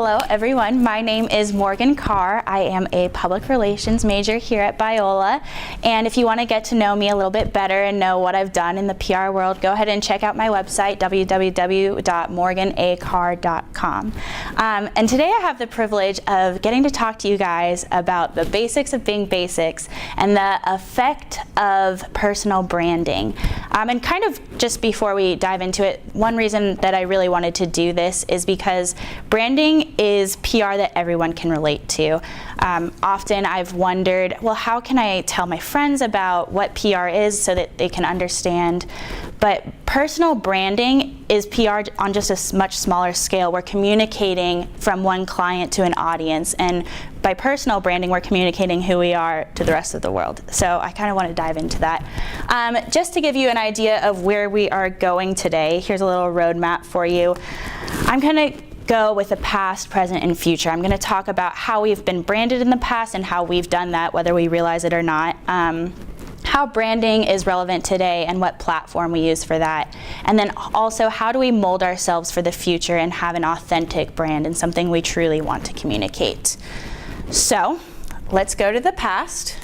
Hello everyone, my name is Morgan Carr. I am a public relations major here at Biola, and if you want to get to know me a little bit better and know what I've done in the PR world, go ahead and check out my website, www.morganacarr.com. And today I have the privilege of getting to talk to you guys about the basics of being basics and the effect of personal branding. And kind of just before we dive into it, one reason that I really wanted to do this is because branding is PR that everyone can relate to. Often I've wondered, well, how can I tell my friends about what PR is so that they can understand? But personal branding is PR on just a much smaller scale. We're communicating from one client to an audience, and by personal branding, we're communicating who we are to the rest of the world. So I kind of want to dive into that. Just to give you an idea of where we are going today, here's a little roadmap for you. I'm going to go with the past, present, and future. I'm going to talk about how we've been branded in the past and how we've done that, whether we realize it or not. How branding is relevant today and what platform we use for that. And then also, how do we mold ourselves for the future and have an authentic brand and something we truly want to communicate. So let's go to the past.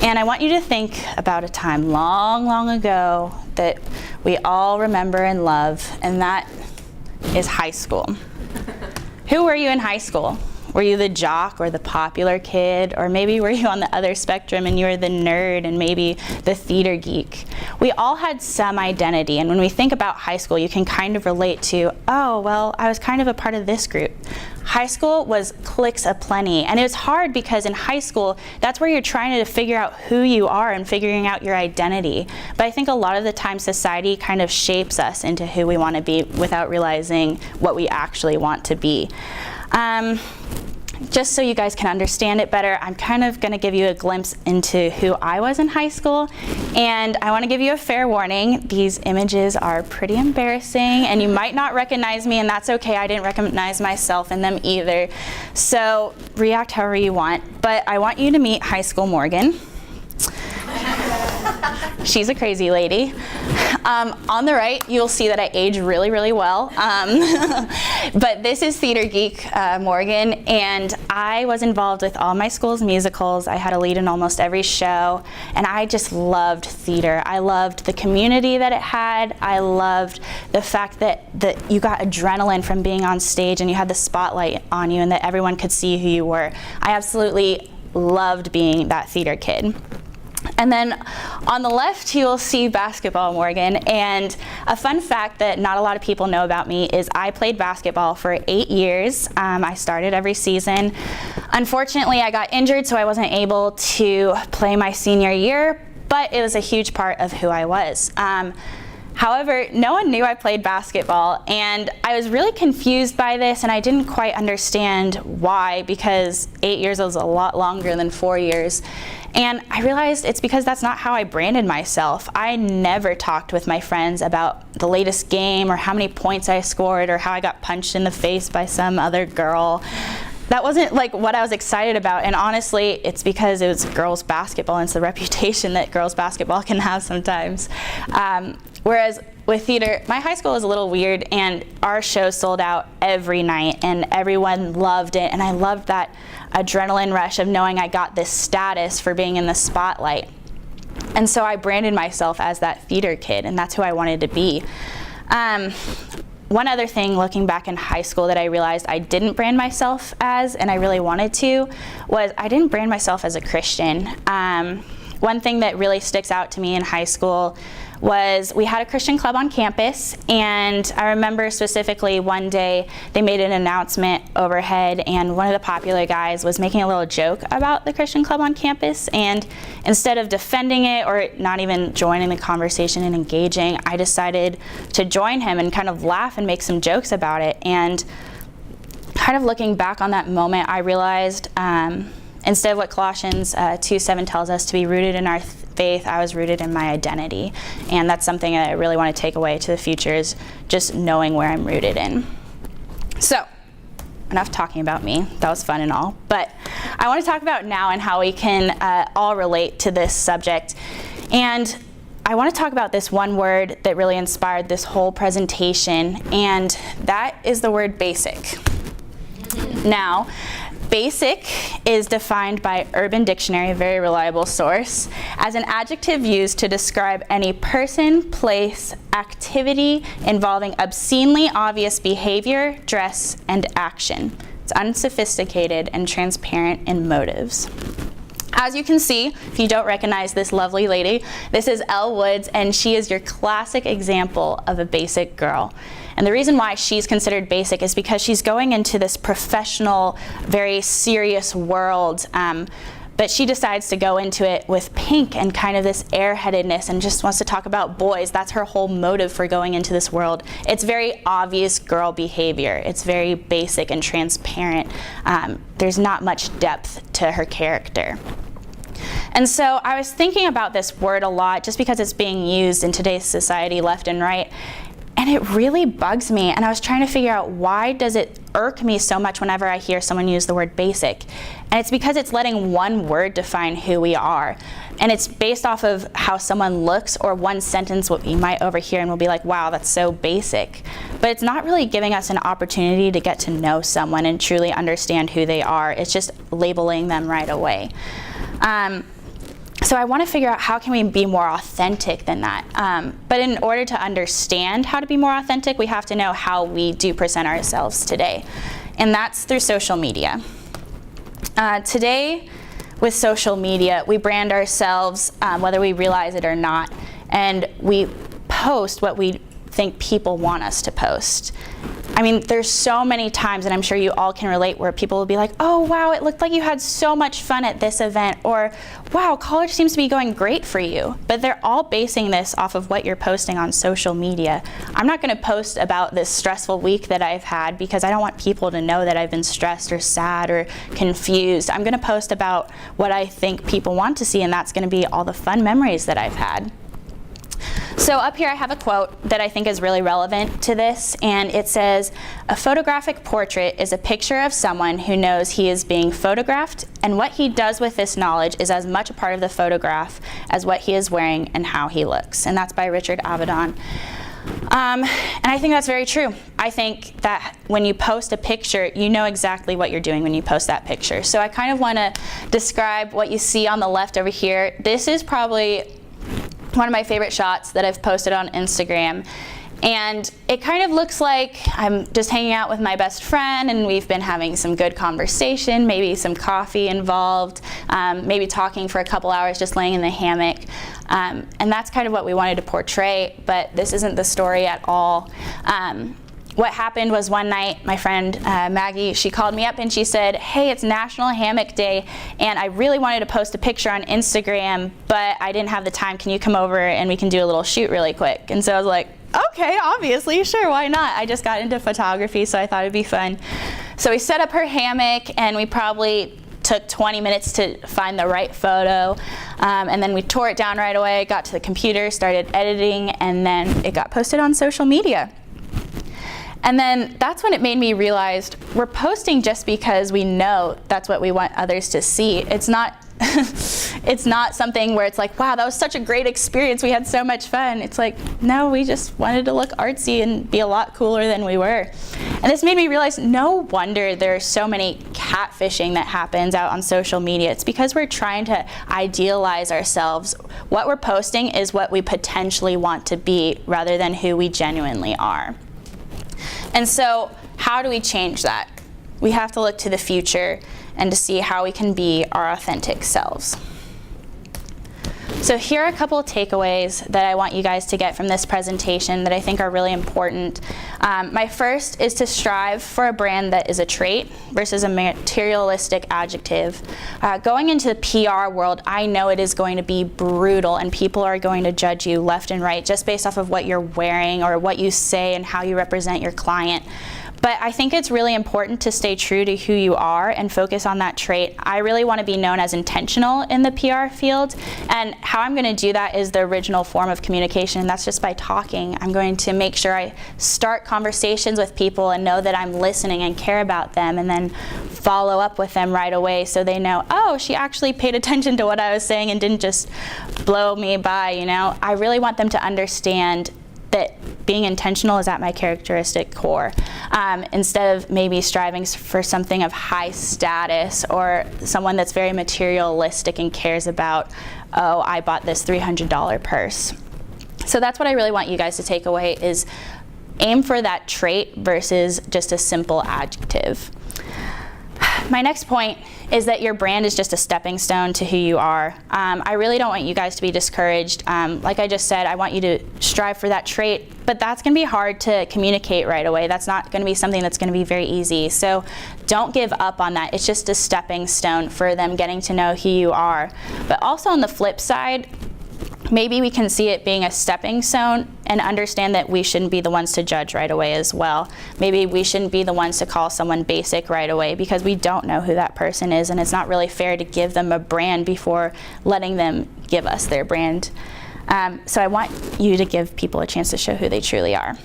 And I want you to think about a time long, long ago that we all remember and love, and that is high school. Who were you in high school? Were you the jock or the popular kid? Or maybe were you on the other spectrum and you were the nerd and maybe the theater geek? We all had some identity, and when we think about high school, you can kind of relate to, oh, well, I was kind of a part of this group. High school was cliques aplenty, and it was hard because in high school, that's where you're trying to figure out who you are and figuring out your identity. But I think a lot of the time society kind of shapes us into who we want to be without realizing what we actually want to be. Just so you guys can understand it better, I'm kind of going to give you a glimpse into who I was in high school, and I want to give you a fair warning. These images are pretty embarrassing, and you might not recognize me, and that's okay. I didn't recognize myself in them either. So react however you want, but I want you to meet high school Morgan. She's a crazy lady. On the right, you'll see that I age really, really well. But this is theater geek Morgan, and I was involved with all my school's musicals. I had a lead in almost every show, and I just loved theater. I loved the community that it had. I loved the fact that you got adrenaline from being on stage and you had the spotlight on you and that everyone could see who you were. I absolutely loved being that theater kid. And then on the left, you'll see basketball Morgan. And a fun fact that not a lot of people know about me is I played basketball for 8 years. I started every season. Unfortunately, I got injured, so I wasn't able to play my senior year, but it was a huge part of who I was. However, no one knew I played basketball, and I was really confused by this, and I didn't quite understand why, because 8 years was a lot longer than 4 years. And I realized it's because that's not how I branded myself. I never talked with my friends about the latest game or how many points I scored or how I got punched in the face by some other girl. That wasn't like what I was excited about, and honestly, it's because it was girls basketball and it's the reputation that girls basketball can have sometimes. Whereas with theater, my high school was a little weird, and our show sold out every night, and everyone loved it, and I loved that adrenaline rush of knowing I got this status for being in the spotlight. And so I branded myself as that theater kid, and that's who I wanted to be. One other thing, looking back in high school, that I realized I didn't brand myself as, and I really wanted to, was I didn't brand myself as a Christian. One thing that really sticks out to me in high school was we had a Christian club on campus, and I remember specifically one day they made an announcement overhead, and one of the popular guys was making a little joke about the Christian club on campus, and instead of defending it or not even joining the conversation and engaging, I decided to join him and kind of laugh and make some jokes about it. And kind of looking back on that moment, I realized instead of what Colossians 2:7 tells us to be rooted in our faith, I was rooted in my identity. And that's something that I really want to take away to the future, is just knowing where I'm rooted in. So, enough talking about me. That was fun and all. But I want to talk about now and how we can all relate to this subject. And I want to talk about this one word that really inspired this whole presentation, and that is the word basic. Now, basic is defined by Urban Dictionary, a very reliable source, as an adjective used to describe any person, place, activity involving obscenely obvious behavior, dress, and action. It's unsophisticated and transparent in motives. As you can see, if you don't recognize this lovely lady, this is Elle Woods, and she is your classic example of a basic girl. And the reason why she's considered basic is because she's going into this professional, very serious world, but she decides to go into it with pink and kind of this airheadedness and just wants to talk about boys. That's her whole motive for going into this world. It's very obvious girl behavior. It's very basic and transparent. There's not much depth to her character. And so I was thinking about this word a lot just because it's being used in today's society left and right. And it really bugs me, and I was trying to figure out why does it irk me so much whenever I hear someone use the word basic. And it's because it's letting one word define who we are. And it's based off of how someone looks or one sentence what we might overhear and we'll be like, wow, that's so basic. But it's not really giving us an opportunity to get to know someone and truly understand who they are. It's just labeling them right away. So I want to figure out how can we be more authentic than that. But in order to understand how to be more authentic, we have to know how we do present ourselves today. And that's through social media. Today, with social media, we brand ourselves whether we realize it or not. And we post what we think people want us to post. I mean, there's so many times, and I'm sure you all can relate, where people will be like, oh, wow, it looked like you had so much fun at this event, or wow, college seems to be going great for you. But they're all basing this off of what you're posting on social media. I'm not going to post about this stressful week that I've had because I don't want people to know that I've been stressed or sad or confused. I'm going to post about what I think people want to see, and that's going to be all the fun memories that I've had. So up here I have a quote that I think is really relevant to this, and it says, "A photographic portrait is a picture of someone who knows he is being photographed, and what he does with this knowledge is as much a part of the photograph as what he is wearing and how he looks." And that's by Richard Avedon. And I think that's very true. I think that when you post a picture, you know exactly what you're doing when you post that picture. So I kind of want to describe what you see on the left over here. This is probably one of my favorite shots that I've posted on Instagram. And it kind of looks like I'm just hanging out with my best friend and we've been having some good conversation, maybe some coffee involved, maybe talking for a couple hours just laying in the hammock. And that's kind of what we wanted to portray, but this isn't the story at all. What happened was one night, my friend Maggie, she called me up and she said, hey, it's National Hammock Day, and I really wanted to post a picture on Instagram, but I didn't have the time. Can you come over and we can do a little shoot really quick? And so I was like, okay, obviously, sure, why not? I just got into photography, so I thought it'd be fun. So we set up her hammock, and we probably took 20 minutes to find the right photo, and then we tore it down right away, got to the computer, started editing, and then it got posted on social media. And then that's when it made me realize we're posting just because we know that's what we want others to see. It's not it's not something where it's like, wow, that was such a great experience, we had so much fun. It's like, no, we just wanted to look artsy and be a lot cooler than we were. And this made me realize no wonder there's so many catfishing that happens out on social media. It's because we're trying to idealize ourselves. What we're posting is what we potentially want to be rather than who we genuinely are. And so how do we change that? We have to look to the future and to see how we can be our authentic selves. So here are a couple of takeaways that I want you guys to get from this presentation that I think are really important. My first is to strive for a brand that is a trait versus a materialistic adjective. Going into the PR world, I know it is going to be brutal and people are going to judge you left and right just based off of what you're wearing or what you say and how you represent your client. But I think it's really important to stay true to who you are and focus on that trait. I really want to be known as intentional in the PR field, and how I'm going to do that is the original form of communication, and that's just by talking. I'm going to make sure I start conversations with people and know that I'm listening and care about them, and then follow up with them right away so they know, oh, she actually paid attention to what I was saying and didn't just blow me by, you know. I really want them to understand that being intentional is at my characteristic core, instead of maybe striving for something of high status or someone that's very materialistic and cares about, oh, I bought this $300 purse. So that's what I really want you guys to take away, is aim for that trait versus just a simple adjective. My next point is that your brand is just a stepping stone to who you are. I really don't want you guys to be discouraged. Like I just said, I want you to strive for that trait, but that's going to be hard to communicate right away. That's not going to be something that's going to be very easy. So don't give up on that. It's just a stepping stone for them getting to know who you are. But also on the flip side, maybe we can see it being a stepping stone and understand that we shouldn't be the ones to judge right away as well. Maybe we shouldn't be the ones to call someone basic right away, because we don't know who that person is, and it's not really fair to give them a brand before letting them give us their brand. So I want you to give people a chance to show who they truly are.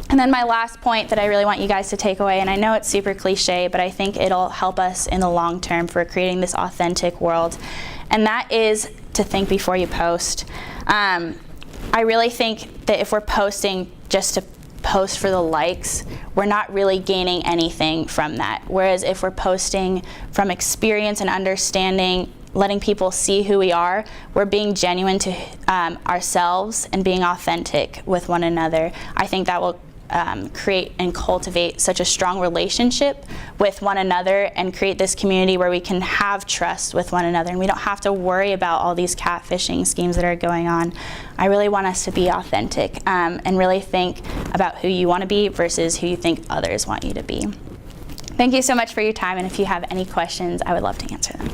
And then my last point that I really want you guys to take away, and I know it's super cliche, but I think it'll help us in the long term for creating this authentic world, and that is to think before you post. I really think that if we're posting just to post for the likes, we're not really gaining anything from that. Whereas if we're posting from experience and understanding, letting people see who we are, we're being genuine to ourselves and being authentic with one another. I think that will create and cultivate such a strong relationship with one another and create this community where we can have trust with one another, and we don't have to worry about all these catfishing schemes that are going on. I really want us to be authentic and really think about who you want to be versus who you think others want you to be. Thank you so much for your time, and if you have any questions, I would love to answer them.